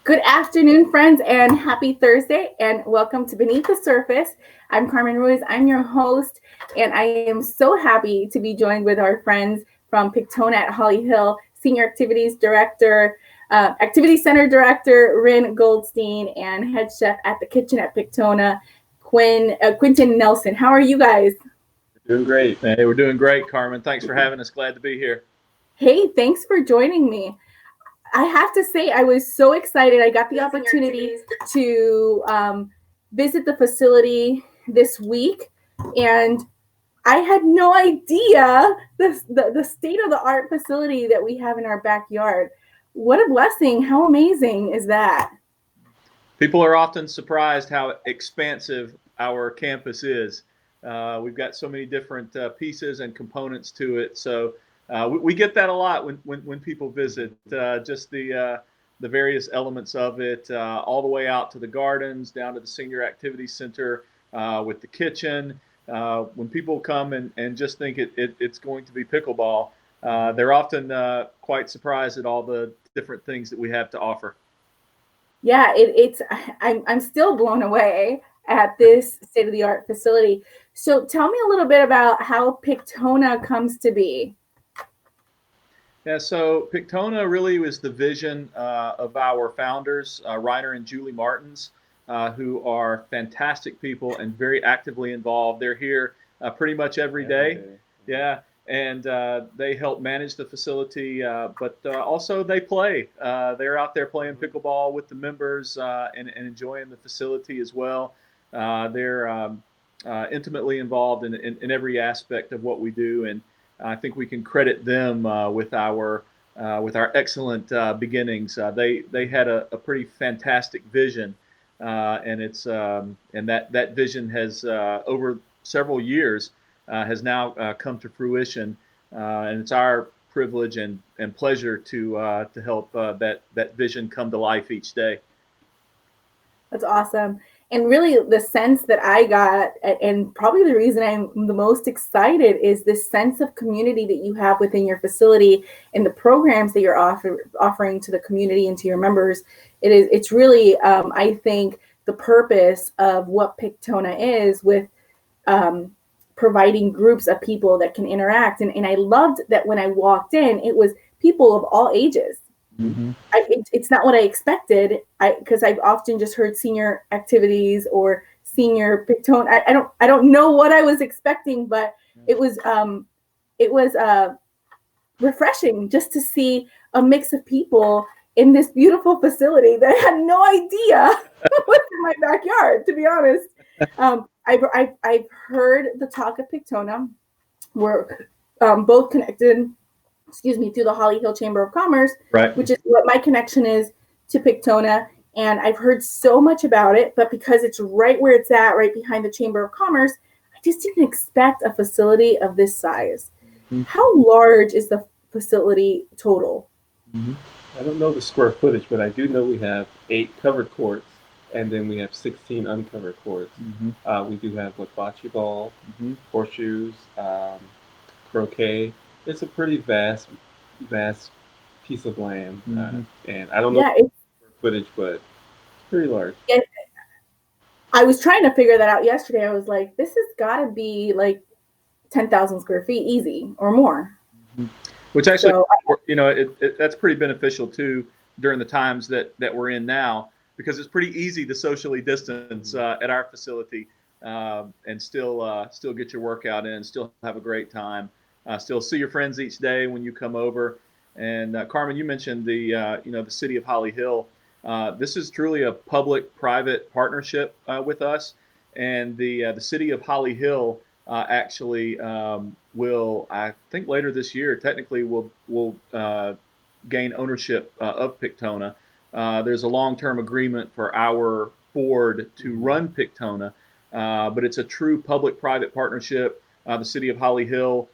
Good afternoon, friends, and happy Thursday, and welcome to Beneath the Surface. I'm Carmen Ruiz. I'm your host, and I am so happy to be joined with our friends from Pictona at Holly Hill, Senior Activities Director, Activity Center Director, Rynn Goldstein, and Head Chef at the Kitchen at Pictona, Quintin Nelson. How are you guys? Doing great. Hey, we're doing great, Carmen. Thanks for having us. Glad to be here. Hey, thanks for joining me. I have to say, I was so excited. I got the opportunity to visit the facility this week, and I had no idea the state-of-the-art facility that we have in our backyard. What a blessing. How amazing is that? People are often surprised how expansive our campus is. We've got so many different pieces and components to it. So we get that a lot when people visit, just the various elements of it, all the way out to the gardens, down to the Senior Activity Center with the kitchen. When people come and just think it's going to be pickleball, they're often quite surprised at all the different things that we have to offer. Yeah, I'm still blown away at this state-of-the-art facility. So tell me a little bit about how Pictona comes to be. Yeah, so Pictona really was the vision of our founders, Rynn and Julie Martins, who are fantastic people and very actively involved. They're here pretty much every day. Yeah, and they help manage the facility, but also they play. They're out there playing pickleball with the members and enjoying the facility as well. They're intimately involved in every aspect of what we do, and I think we can credit them with our excellent beginnings. They had a pretty fantastic vision, and it's and that vision has over several years has now come to fruition, and it's our privilege and pleasure to help that vision come to life each day. That's awesome. And really the sense that I got, and probably the reason I'm the most excited, is this sense of community that you have within your facility and the programs that you're offering to the community and to your members. It's really, I think, the purpose of what Pictona is, with providing groups of people that can interact. And I loved that when I walked in, it was people of all ages. Mm-hmm. It's not what I expected, because I've often just heard senior activities or senior Pictona. I don't know what I was expecting, but it was refreshing just to see a mix of people in this beautiful facility that I had no idea was in my backyard, to be honest. I've heard the talk of Pictona. We're both connected, through the Holly Hill Chamber of Commerce, right, which is what my connection is to Pictona. And I've heard so much about it, but because it's right where it's at, right behind the Chamber of Commerce, I just didn't expect a facility of this size. Mm-hmm. How large is the facility total? Mm-hmm. I don't know the square footage, but I do know we have 8 covered courts, and then we have 16 uncovered courts. Mm-hmm. We do have bocce ball, mm-hmm, horseshoes, croquet. It's a pretty vast piece of land, mm-hmm, and I don't know the footage, but it's pretty large. Yeah, I was trying to figure that out yesterday. I was like, this has got to be like 10,000 square feet, easy or more. Mm-hmm. Which actually, that's pretty beneficial too during the times that we're in now, because it's pretty easy to socially distance at our facility and still get your workout in, still have a great time. Still see your friends each day when you come over. And Carmen, you mentioned the city of Holly Hill. This is truly a public-private partnership with us, and the city of Holly Hill actually will, I think later this year, technically will gain ownership of Pictona. There's a long-term agreement for our board to run Pictona, but it's a true public-private partnership. The city of Holly Hill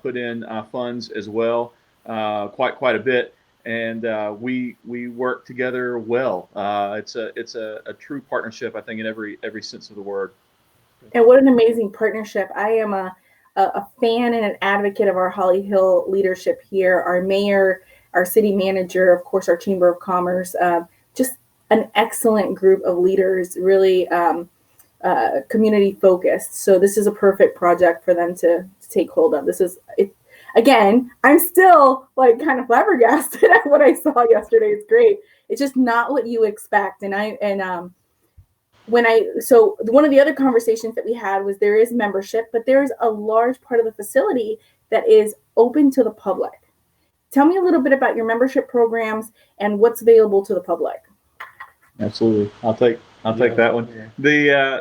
put in funds as well, quite a bit, and we work together well. It's a true partnership, I think, in every sense of the word. And what an amazing partnership! I am a fan and an advocate of our Holly Hill leadership here. Our mayor, our city manager, of course, our Chamber of Commerce. Just an excellent group of leaders, really community focused. So this is a perfect project for them to take hold of. This is it. Again, I'm still like kind of flabbergasted at what I saw yesterday. It's great. It's just not what you expect. So one of the other conversations that we had was there is membership, but there is a large part of the facility that is open to the public. Tell me a little bit about your membership programs and what's available to the public. Absolutely. I'll take that one.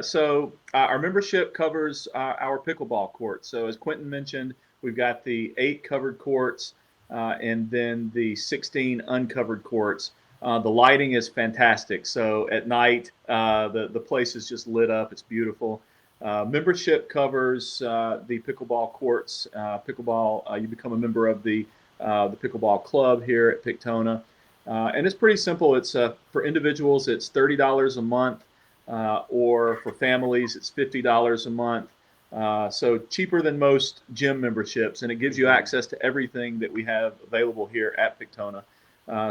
So our membership covers our pickleball courts. So as Quintin mentioned, we've got the 8 covered courts and then the 16 uncovered courts. The lighting is fantastic. So at night, the place is just lit up. It's beautiful. Membership covers the pickleball courts. You become a member of the pickleball club here at Pictona. And it's pretty simple. It's for individuals, it's $30 a month, or for families, it's $50 a month. So cheaper than most gym memberships, and it gives you access to everything that we have available here at Pictona.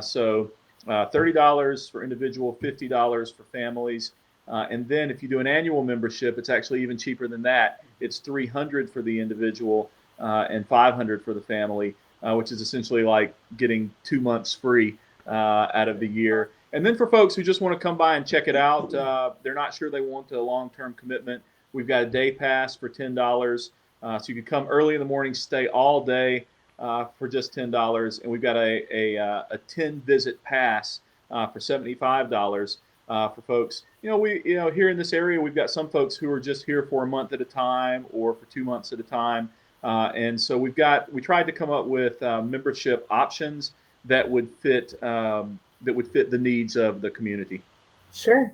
So $30 for individual, $50 for families. And then if you do an annual membership, it's actually even cheaper than that. It's $300 for the individual and $500 for the family, which is essentially like getting 2 months free out of the year. And then for folks who just want to come by and check it out, they're not sure they want a long-term commitment, we've got a day pass for $10. So you can come early in the morning, stay all day for just $10. And we've got a 10-visit pass for $75 for folks. Here in this area, we've got some folks who are just here for a month at a time or for 2 months at a time. And so we tried to come up with membership options that would fit the needs of the community. Sure.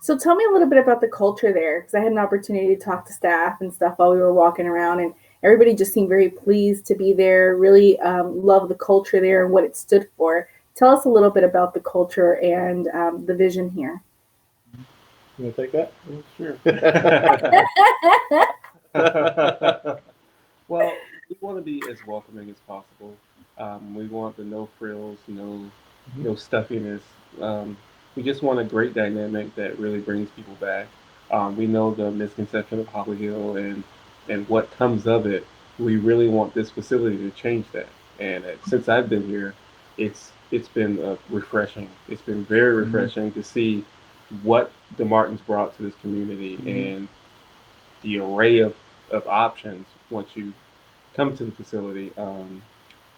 So tell me a little bit about the culture there, because I had an opportunity to talk to staff and stuff while we were walking around, and everybody just seemed very pleased to be there, really love the culture there and what it stood for. Tell us a little bit about the culture and the vision here. You want to take that? Sure. Well, we want to be as welcoming as possible. We want the no frills, no stuffiness. We just want a great dynamic that really brings people back. We know the misconception of Holly Hill and what comes of it. We really want this facility to change that. And since I've been here, it's been refreshing. It's been very refreshing to see what the Martins brought to this community and the array of options once you come to the facility.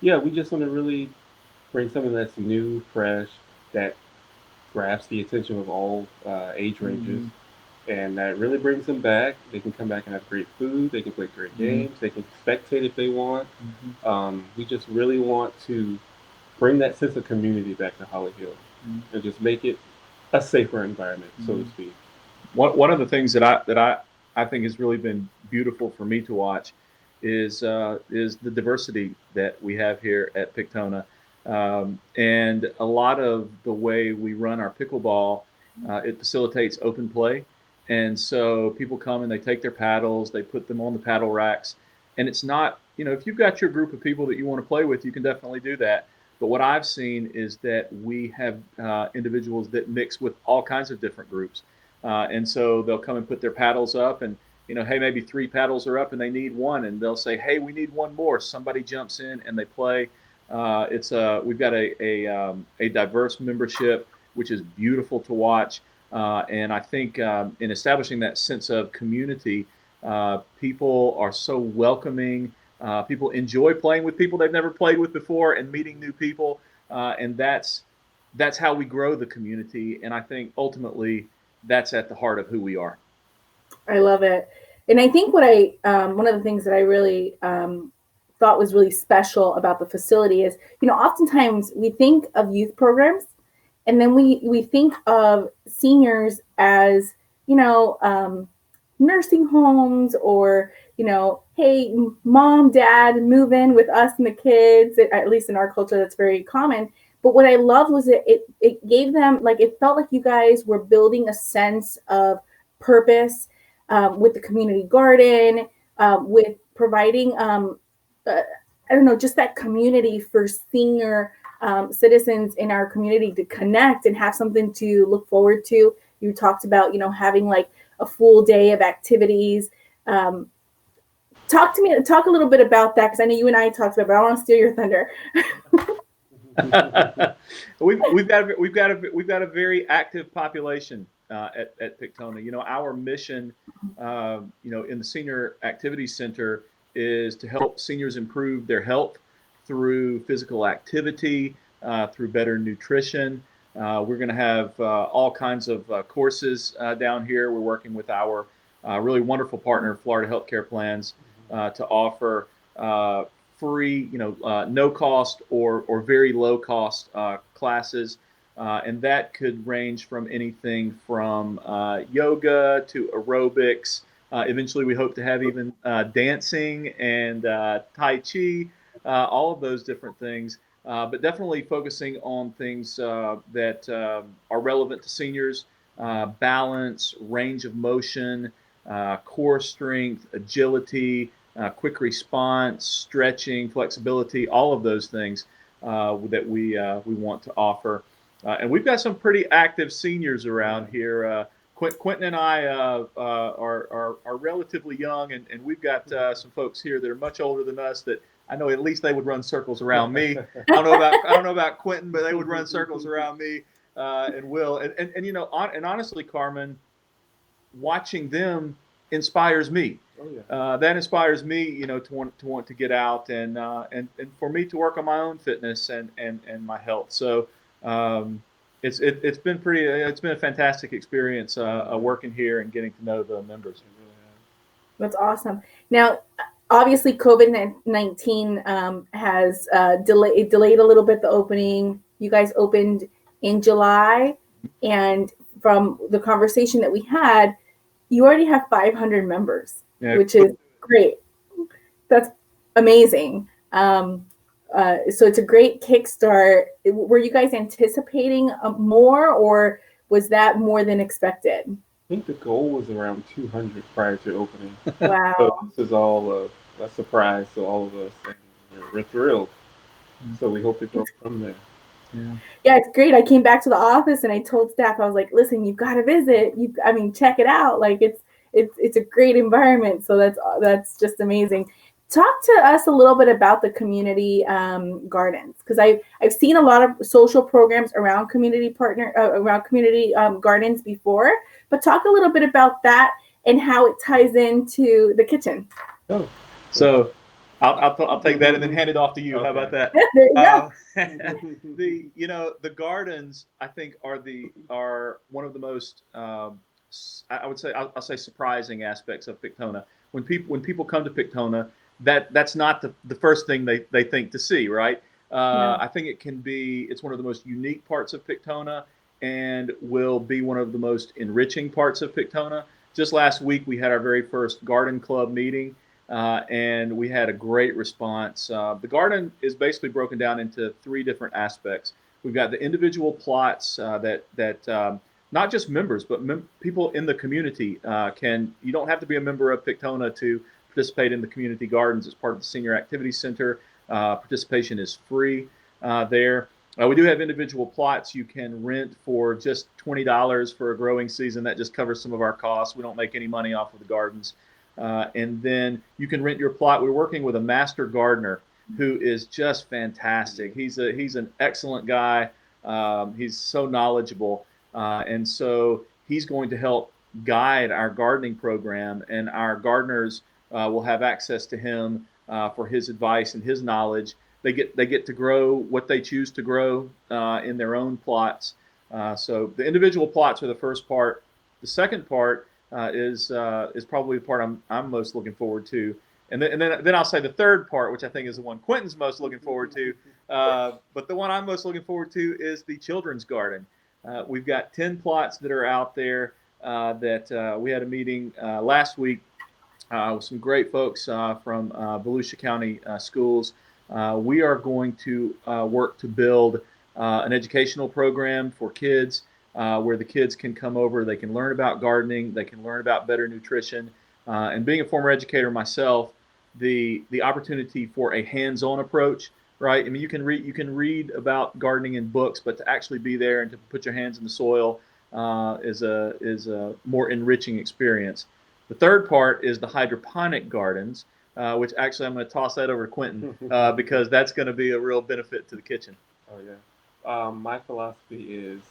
We just want to really bring something that's new, fresh, that grabs the attention of all age ranges, and that really brings them back. They can come back and have great food. They can play great games. They can spectate if they want. We just really want to bring that sense of community back to Holly Hill and just make it a safer environment, so to speak. One of the things that I think has really been beautiful for me to watch is the diversity that we have here at Pictona. And a lot of the way we run our pickleball, it facilitates open play. And so people come and they take their paddles, they put them on the paddle racks. And it's not, if you've got your group of people that you want to play with, you can definitely do that. But what I've seen is that we have individuals that mix with all kinds of different groups. And so they'll come and put their paddles up and, hey, maybe 3 paddles are up and they need 1. And they'll say, hey, we need 1 more. Somebody jumps in and they play. We've got a diverse membership, which is beautiful to watch. And I think in establishing that sense of community, people are so welcoming. People enjoy playing with people they've never played with before and meeting new people. And that's how we grow the community. And I think ultimately that's at the heart of who we are. I love it. And I think one of the things that I really thought was really special about the facility is, oftentimes we think of youth programs and then we think of seniors as, nursing homes or, hey, mom, dad, move in with us and the kids. At least in our culture, that's very common. But what I loved was it gave them, it felt like you guys were building a sense of purpose with the community garden, with providing, just that community for senior citizens in our community to connect and have something to look forward to. You talked about, having like a full day of activities. Talk a little bit about that, because I know you and I talked about it, but I don't want to steal your thunder. we've got a very active population at Pictona. Our mission, in the Senior Activities Center is to help seniors improve their health through physical activity, through better nutrition. We're going to have all kinds of courses down here. We're working with our really wonderful partner, Florida Healthcare Plans, to offer free, no cost or very low cost classes. And that could range from anything from yoga to aerobics. Eventually, we hope to have even dancing and Tai Chi, all of those different things. But definitely focusing on things that are relevant to seniors: balance, range of motion, core strength, agility, quick response, stretching, flexibility, all of those things that we want to offer. And we've got some pretty active seniors around here. Quintin and I are relatively young, and we've got some folks here that are much older than us that I know at least they would run circles around me. I don't know about Quintin, but they would run circles around me and Will. And honestly, Carmen, watching them inspires me. Oh, yeah. That inspires me, to want to get out and for me to work on my own fitness and my health. So it's been a fantastic experience working here and getting to know the members. That's awesome. Now, obviously, COVID-19 has delayed a little bit the opening. You guys opened in July, and from the conversation that we had, you already have 500 members, which is great. That's amazing. So it's a great kickstart. Were you guys anticipating more, or was that more than expected? I think the goal was around 200 prior to opening. Wow. So this is all a surprise to all of us, and we're thrilled. So we hope it goes from there. Yeah, it's great. I came back to the office and I told staff, I was like, listen, you've got to visit. Check it out. Like it's a great environment. So that's just amazing. Talk to us a little bit about the community gardens, because I've seen a lot of social programs around community gardens before, but talk a little bit about that and how it ties into the kitchen. Oh, so I'll take that and then hand it off to you. Okay. How about that? There you go. The gardens, I think, are one of the most I would say I'll say surprising aspects of Pictona. When people come to Pictona, that's not the first thing they think to see, right? I think it's one of the most unique parts of Pictona, and will be one of the most enriching parts of Pictona. Just last week, we had our very first garden club meeting, and we had a great response. The garden is basically broken down into 3 different aspects. We've got the individual plots that not just members, but people in the community you don't have to be a member of Pictona to participate in the community gardens as part of the Senior Activity Center. Participation is free there. We do have individual plots you can rent for just $20 for a growing season. That just covers some of our costs. We don't make any money off of the gardens. And then you can rent your plot. We're working with a master gardener who is just fantastic. He's an excellent guy. He's so knowledgeable. And so he's going to help guide our gardening program, and our gardeners will have access to him for his advice and his knowledge. They get to grow what they choose to grow in their own plots. So the individual plots are the first part. The second part is probably the part I'm most looking forward to, and then I'll say the third part, which I think is the one Quintin's most looking forward to. But the one I'm most looking forward to is the children's garden. We've got 10 plots that are out there that we had a meeting last week with some great folks from Volusia County Schools. We are going to work to build an educational program for kids where the kids can come over, they can learn about gardening, they can learn about better nutrition. And being a former educator myself, the opportunity for a hands-on approach right? I mean, you can read about gardening in books, but to actually be there and to put your hands in the soil is a more enriching experience. The third part is the hydroponic gardens, which actually I'm going to toss that over to Quintin because that's going to be a real benefit to the kitchen. Oh yeah. My philosophy is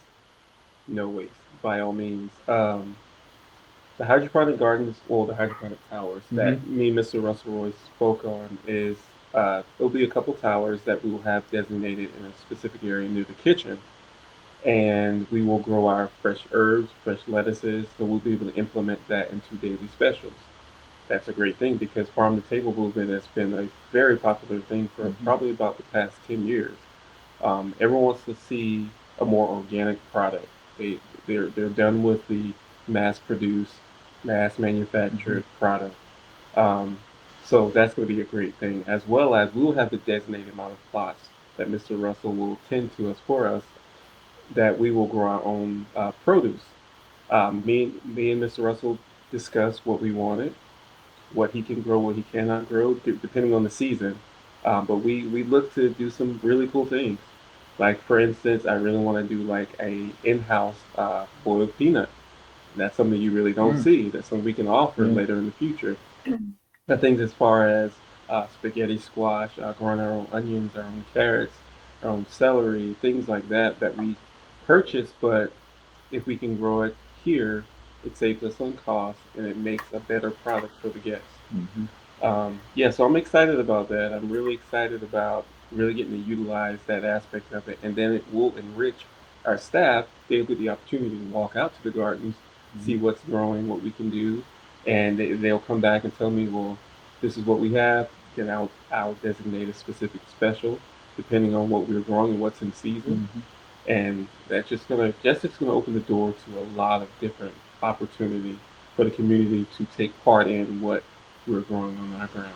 no waste by all means. The hydroponic gardens or the hydroponic towers that me and Mr. Russell Royce spoke on is there'll be a couple towers that we will have designated in a specific area near the kitchen, and we will grow our fresh herbs, fresh lettuces, so we'll be able to implement that into daily specials. That's a great thing because farm to table movement has been a very popular thing for probably about the past 10 years. Everyone wants to see a more organic product. They're done with the mass produced, mass manufactured product. Um, so that's going to be a great thing, as well as we'll have the designated amount of plots that Mr. Russell will tend to us for us that we will grow our own produce. Me and Mr. Russell discussed what we wanted, what he can grow, what he cannot grow, depending on the season. But we look to do some really cool things. Like for instance, I really want to do like a in-house boiled peanut. That's something you really don't see. That's something we can offer later in the future. I think as far as spaghetti squash, growing our own onions, our own carrots, our own celery, things like that that we purchase, but if we can grow it here, it saves us on cost and it makes a better product for the guests. Yeah, so I'm excited about that. I'm really excited about really getting to utilize that aspect of it, and then it will enrich our staff. They'll get the opportunity to walk out to the gardens, see what's growing, what we can do, and they'll come back and tell me, well, this is what we have. Then I'll designate a specific special depending on what we're growing and what's in season, and that's just gonna open the door to a lot of different opportunity for the community to take part in what we're growing on our ground.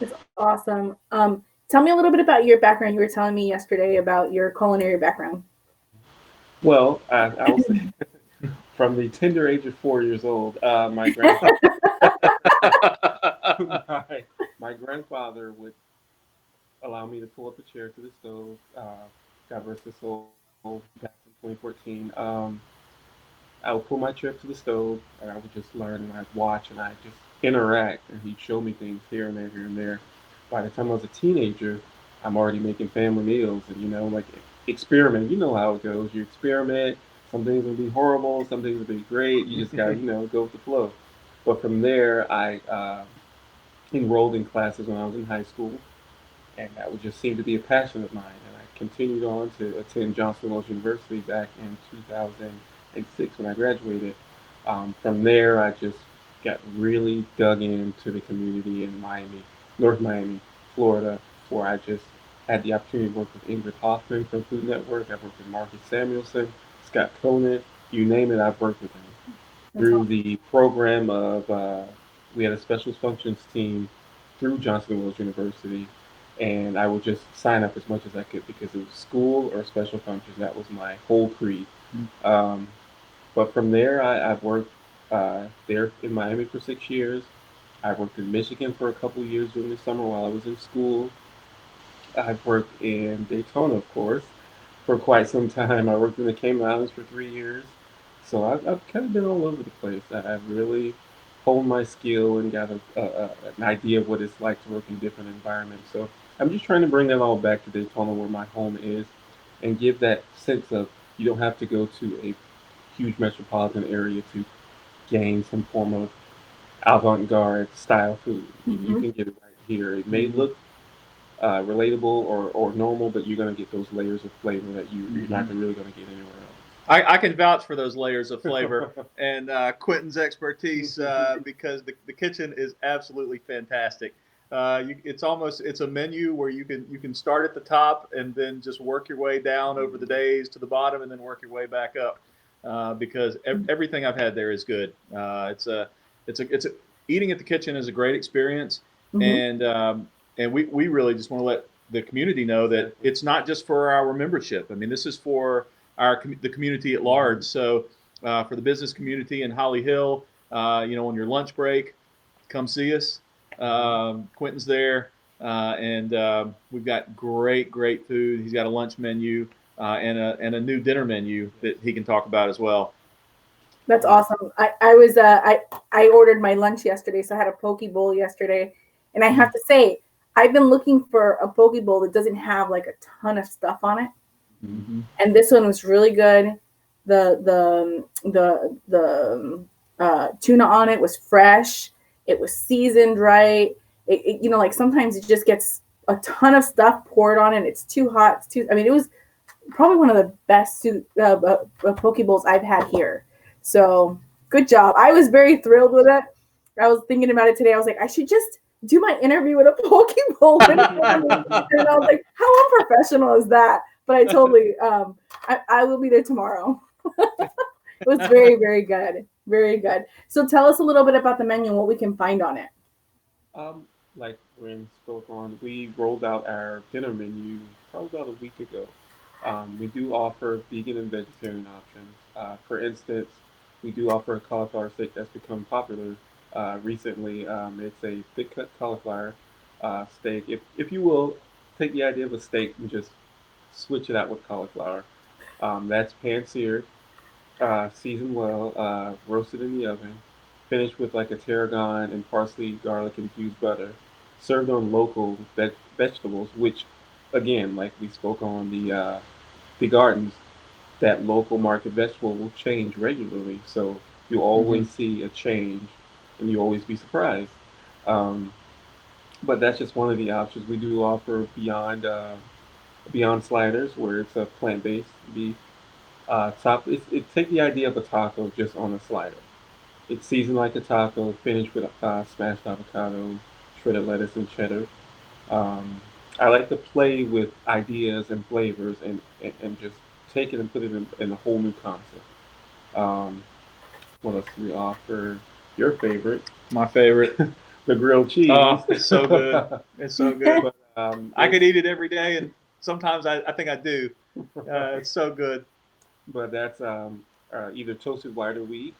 It's awesome. Tell me a little bit about your background. You were telling me yesterday about your culinary background. Well, I'll say from the tender age of 4 years old, my grandfather, my grandfather would allow me to pull up a chair to the stove. God rest his soul, back in 2014. I would pull my chair up to the stove, and I would just learn, and I'd watch, and I'd just interact, and he'd show me things here and there, here and there. By the time I was a teenager, I'm already making family meals, and like experiment. You know how it goes. You experiment. Some things will be horrible. Some things will be great. You just gotta, go with the flow. But from there, I enrolled in classes when I was in high school, and that would just seem to be a passion of mine. And I continued on to attend Johnson Wales University back in 2006 when I graduated. From there, I just got really dug into the community in Miami, North Miami, Florida, where I just had the opportunity to work with Ingrid Hoffman from Food Network. I've worked with Marcus Samuelson, Scott Conant, you name it, I've worked with them. Through the program of, we had a special functions team through Johnson Wales University, and I would just sign up as much as I could because it was school or special functions. That was my whole creed. But from there, I've worked there in Miami for 6 years. I worked in Michigan for a couple of years during the summer while I was in school. I've worked in Daytona, of course, for quite some time. I worked in the Cayman Islands for 3 years. So I've kind of been all over the place. I've really honed my skill and got an idea of what it's like to work in different environments. So I'm just trying to bring that all back to Daytona where my home is and give that sense of you don't have to go to a huge metropolitan area to gain some form of avant-garde style food. You can get it right here. It may look relatable or normal, but you're going to get those layers of flavor that you're not really going to get anywhere else. I can vouch for those layers of flavor and Quintin's expertise because the kitchen is absolutely fantastic. It's a menu where you can start at the top and then just work your way down over the days to the bottom and then work your way back up because everything I've had there is good. Eating at the kitchen is a great experience, and we really just want to let the community know that it's not just for our membership. I mean, this is for the community at large. So for the business community in Holly Hill, on your lunch break, come see us. Quintin's there. and we've got great food. He's got a lunch menu and a new dinner menu that he can talk about as well. That's awesome. I ordered my lunch yesterday, so I had a poke bowl yesterday, and I have to say, I've been looking for a poke bowl that doesn't have like a ton of stuff on it, and this one was really good. The tuna on it was fresh. It was seasoned right. It like sometimes it just gets a ton of stuff poured on it. It's too hot. It was probably one of the best poke bowls I've had here. So good job. I was very thrilled with it. I was thinking about it today. I was like, I should just do my interview with a poke bowl. And I was like, how unprofessional is that? But I totally, I will be there tomorrow. It was very, very good. Very good. So tell us a little bit about the menu and what we can find on it. Like Rynn spoke on, we rolled out our dinner menu probably about a week ago. We do offer vegan and vegetarian options. For instance, we do offer a cauliflower steak that's become popular recently. It's a thick cut cauliflower steak. If you will, take the idea of a steak and just switch it out with cauliflower. That's pan seared, seasoned well, roasted in the oven, finished with like a tarragon and parsley, garlic infused butter, served on local vegetables, which, again, like we spoke on the gardens, that local market vegetable will change regularly. So you always see a change, and you always be surprised. Um, but that's just one of the options. We do offer beyond sliders, where it's a plant-based beef. Take the idea of a taco just on a slider. It's seasoned like a taco, finished with smashed avocado, shredded lettuce, and cheddar. Um, I like to play with ideas and flavors and just take it and put it in a whole new concept. Um, what else do we offer? Your favorite, My favorite. the grilled cheese. Oh, it's so good. It's so good. But, I could eat it every day, and sometimes I think I do. It's so good. but that's either toasted white or wheat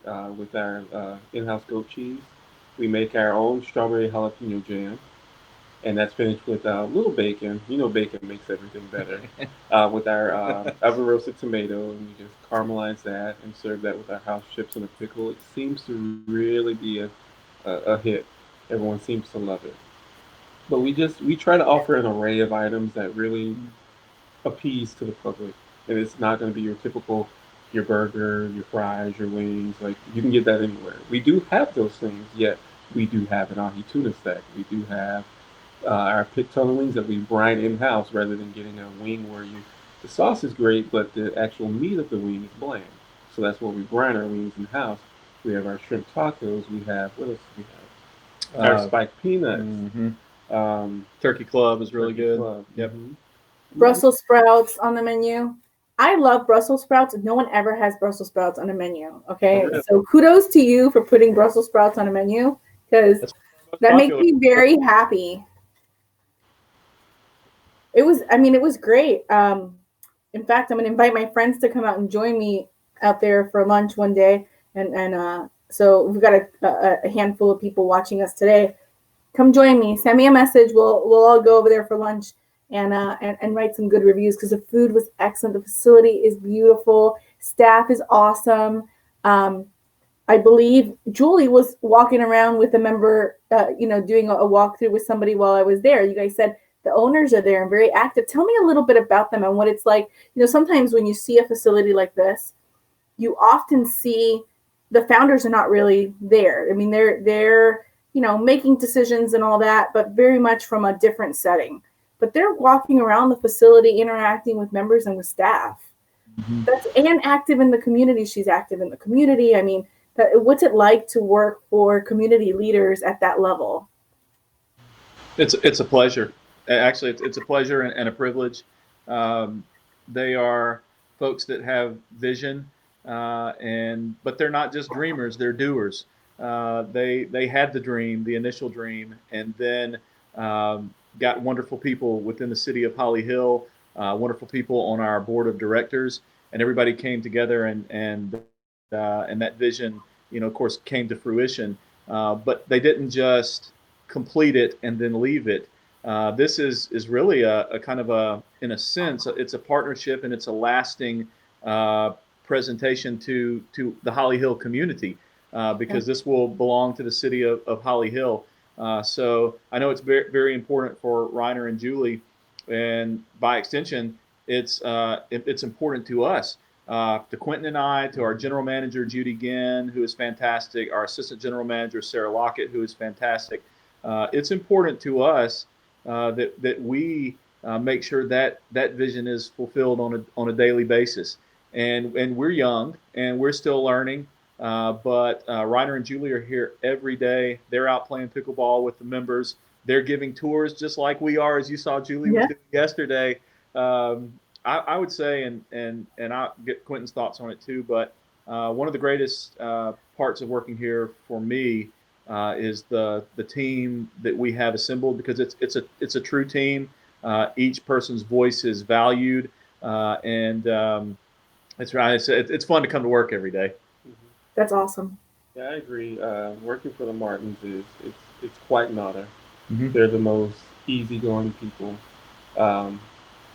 with our in-house goat cheese. We make our own strawberry jalapeno jam, and that's finished with a little bacon. You know, bacon makes everything better. With our oven roasted tomato, and we just caramelize that and serve that with our house chips and a pickle. It seems to really be a hit. Everyone seems to love it. But we try to offer an array of items that really appease to the public, and it's not going to be your typical your burger, your fries, your wings. Like you can get that anywhere. We do have those things, yet we do have an ahi tuna stack. We do have our Pictona wings that we brine in house rather than getting a wing where the sauce is great, but the actual meat of the wing is bland. So that's where we brine our wings in house. We have our shrimp tacos. We have what else do we have? Our spiked peanuts. Turkey club is really good. Club. Yep. Brussels sprouts on the menu. I love Brussels sprouts. No one ever has Brussels sprouts on a menu. Okay, so kudos to you for putting Brussels sprouts on a menu because that makes me very happy. It was great. In fact, I'm going to invite my friends to come out and join me out there for lunch one day. And so we've got a handful of people watching us today. Come join me. Send me a message. We'll all go over there for lunch and write some good reviews because the food was excellent. The facility is beautiful. Staff is awesome. I believe Julie was walking around with a member, doing a walkthrough with somebody while I was there. You guys said the owners are there and very active. Tell me a little bit about them and what it's like. Sometimes when you see a facility like this, you often see the founders are not really there. I mean, they're making decisions and all that, but very much from a different setting. But they're walking around the facility, interacting with members and with staff. And active in the community. She's active in the community. I mean, what's it like to work for community leaders at that level? It's a pleasure. Actually, it's a pleasure and a privilege. They are folks that have vision, but they're not just dreamers; they're doers. They had the dream, the initial dream, and then got wonderful people within the city of Holly Hill, wonderful people on our board of directors, and everybody came together and that vision, of course, came to fruition. But they didn't just complete it and then leave it. This is really a kind of in a sense, it's a partnership, and it's a lasting presentation to the Holly Hill community, because this will belong to the city of Holly Hill. So I know it's very, very important for Reiner and Julie, and by extension, it's important to us, to Quintin and I, to our general manager Judy Ginn, who is fantastic, our assistant general manager Sarah Lockett, who is fantastic. It's important to us that we make sure that vision is fulfilled on a daily basis. And we're young and we're still learning, but Reiner and Julie are here every day. They're out playing pickleball with the members. They're giving tours just like we are, as you saw Julie was doing yesterday. I would say, and I'll get Quintin's thoughts on it too, but one of the greatest parts of working here for me is the team that we have assembled, because it's a true team. Each person's voice is valued, and it's right. It's fun to come to work every day. That's awesome. Yeah, I agree. Working for the Martins it's quite an honor. They're the most easygoing people.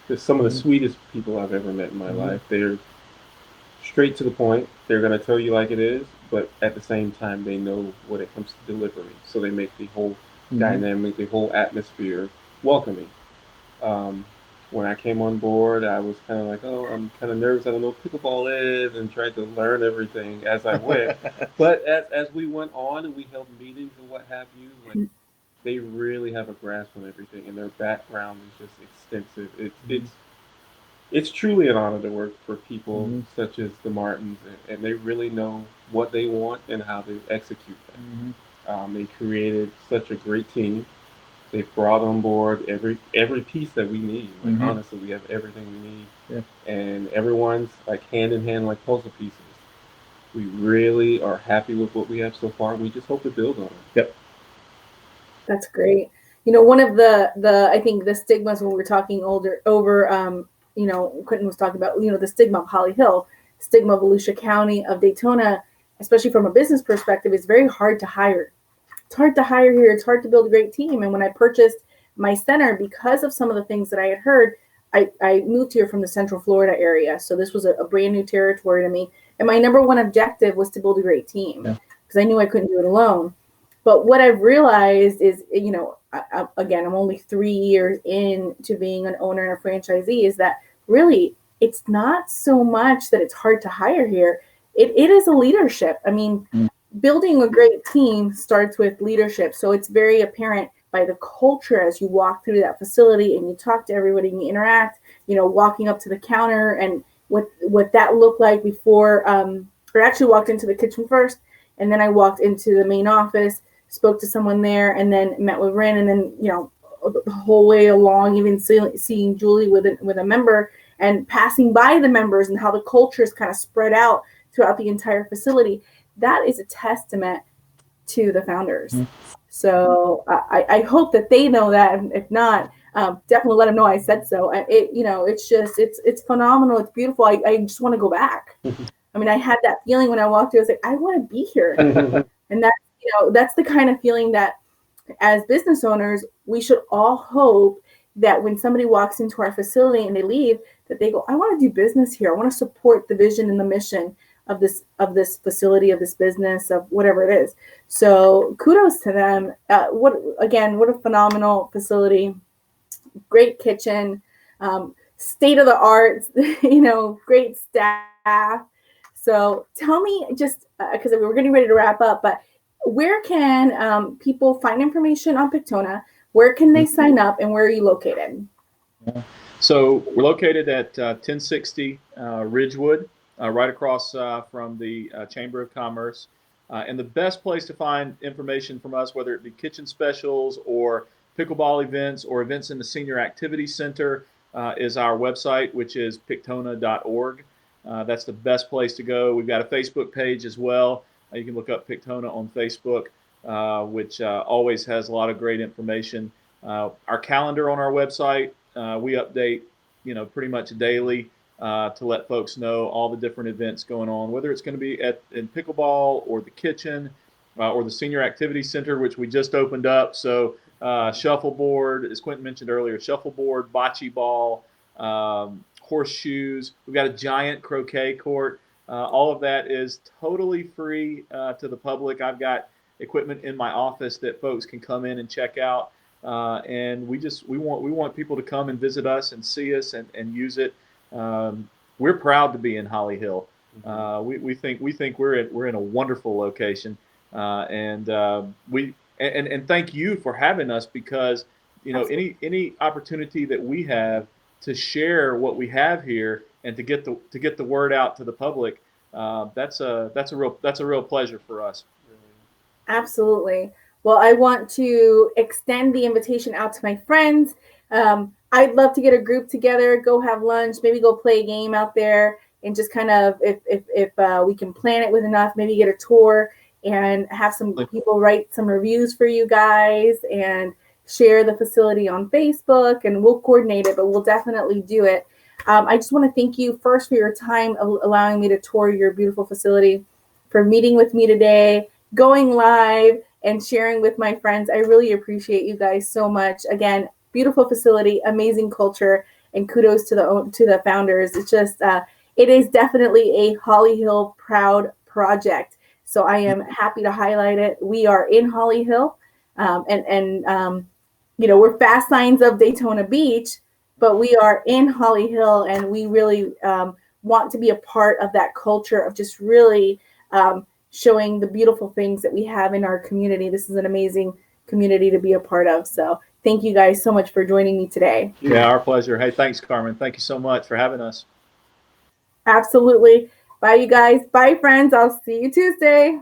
They're some of the sweetest people I've ever met in my life. They're straight to the point. They're going to tell you like it is, but at the same time, they know when it comes to delivery. So they make the whole dynamic, the whole atmosphere welcoming. When I came on board, I was kind of like, oh, I'm kind of nervous. I don't know what pickleball is, and tried to learn everything as I went. But as we went on and we held meetings and what have you, like, they really have a grasp on everything, and their background is just extensive. It's truly an honor to work for people such as the Martins, and they really know what they want and how they execute that. They created such a great team. They've brought on board every piece that we need. Like, honestly, we have everything we need. Yeah. And everyone's like hand in hand like puzzle pieces. We really are happy with what we have so far, and we just hope to build on it. Yep. That's great. You know, one of the I think the stigmas when we were talking over you know, Quintin was talking about, you know, the stigma of Holly Hill, stigma of Volusia County, of Daytona, especially from a business perspective, is very hard to hire. It's hard to hire here. It's hard to build a great team. And when I purchased my center, because of some of the things that I had heard, I moved here from the Central Florida area. So this was a brand new territory to me. And my number one objective was to build a great team, because I knew I couldn't do it alone. But what I've realized is, you know, again, I'm only 3 years into being an owner and a franchisee, is that really it's not so much that it's hard to hire here. It is a leadership. I mean, building a great team starts with leadership. So it's very apparent by the culture as you walk through that facility and you talk to everybody and you interact, you know, walking up to the counter and what that looked like before, or actually walked into the kitchen first. And then I walked into the main office, spoke to someone there, and then met with Rynn, and then, you know, the whole way along, even seeing Julie with a member and passing by the members and how the culture is kind of spread out throughout the entire facility. That is a testament to the founders. So I hope that they know that. And if not, definitely let them know I said so. You know, it's just, it's phenomenal. It's beautiful. I just want to go back. I mean, I had that feeling when I walked through. I was like, I want to be here. And that's, you know, that's the kind of feeling that as business owners, we should all hope that when somebody walks into our facility and they leave, that they go, I want to do business here. I want to support the vision and the mission of this facility, of this business, of whatever it is. So kudos to them. What a phenomenal facility, great kitchen, state of the art, you know, great staff. So tell me, just because we're getting ready to wrap up, but where can people find information on Pictona? Where can they sign up, and where are you located? So we're located at 1060 Ridgewood, right across from the Chamber of Commerce. And the best place to find information from us, whether it be kitchen specials or pickleball events or events in the Senior Activity Center, is our website, which is pictona.org. That's the best place to go. We've got a Facebook page as well. You can look up Pictona on Facebook, which always has a lot of great information. Our calendar on our website, we update, you know, pretty much daily to let folks know all the different events going on, whether it's going to be in pickleball or the kitchen or the Senior Activity Center, which we just opened up. So shuffleboard, as Quintin mentioned earlier, shuffleboard, bocce ball, horseshoes. We've got a giant croquet court. All of that is totally free to the public. I've got equipment in my office that folks can come in and check out. And we want people to come and visit us and see us and use it. We're proud to be in Holly Hill. We think we're in a wonderful location, and thank you for having us, because any opportunity that we have to share what we have here and to get the word out to the public, that's a real pleasure for us. Absolutely. Well, I want to extend the invitation out to my friends. I'd love to get a group together, go have lunch, maybe go play a game out there, and just kind of, if we can plan it with enough, maybe get a tour and have some people write some reviews for you guys and share the facility on Facebook, and we'll coordinate it, but we'll definitely do it. I just want to thank you first for your time allowing me to tour your beautiful facility, for meeting with me today, going live, and sharing with my friends. I really appreciate you guys so much. Again, beautiful facility, amazing culture, and kudos to the founders. It's just, it is definitely a Holly Hill proud project. So I am happy to highlight it. We are in Holly Hill, we're fast signs of Daytona Beach, but we are in Holly Hill, and we really want to be a part of that culture of just really showing the beautiful things that we have in our community. This is an amazing community to be a part of. So thank you guys so much for joining me today. Yeah, our pleasure. Hey, thanks, Carmen. Thank you so much for having us. Absolutely. Bye, you guys. Bye, friends. I'll see you Tuesday.